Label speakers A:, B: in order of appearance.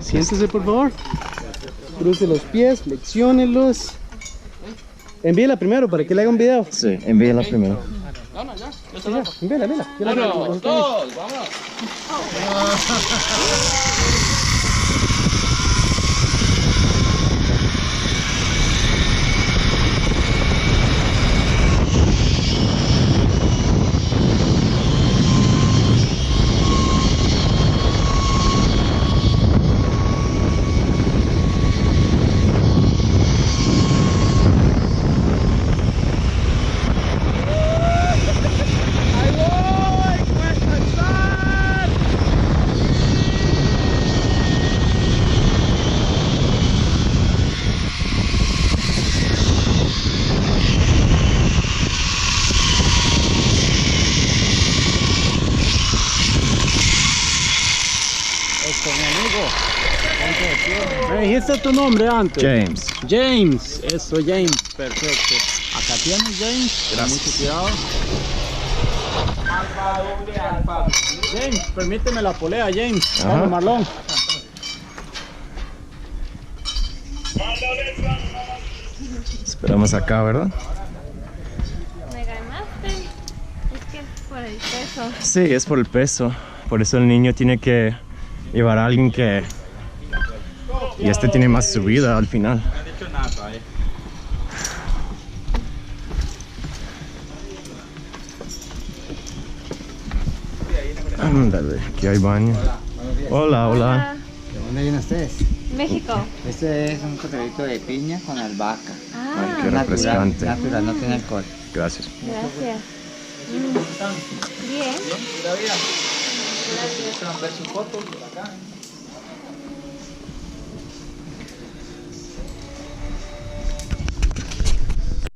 A: Siéntese, por favor. Cruce los pies, flexiónelos. Envíela primero para que le haga un video.
B: Sí, envíela primero.
A: Sí, ya, envíela.
C: Uno, dos, vamos.
A: Me dijiste tu nombre antes.
B: James.
A: James, eso, James, perfecto. Acá tienes, James.
B: Gracias.
A: Mucho cuidado. James, permíteme la polea, James.
B: Ajá.
A: Vamos, Marlon.
B: Esperamos acá, ¿verdad?
D: Me ganaste. Es que es por el peso.
B: Sí, es por el peso. Por eso el niño tiene que llevar a alguien que... Y este tiene más subida al final. Ándale, aquí hay baño. Hola, hola.
E: ¿De dónde vienen ustedes?
D: México.
E: Este es un coctelito de piña con albahaca.
B: Ay, qué
D: Ah,
B: refrescante.
E: Natural, no tiene alcohol.
B: Gracias.
D: gracias. Bien.
C: Ver su foto por acá.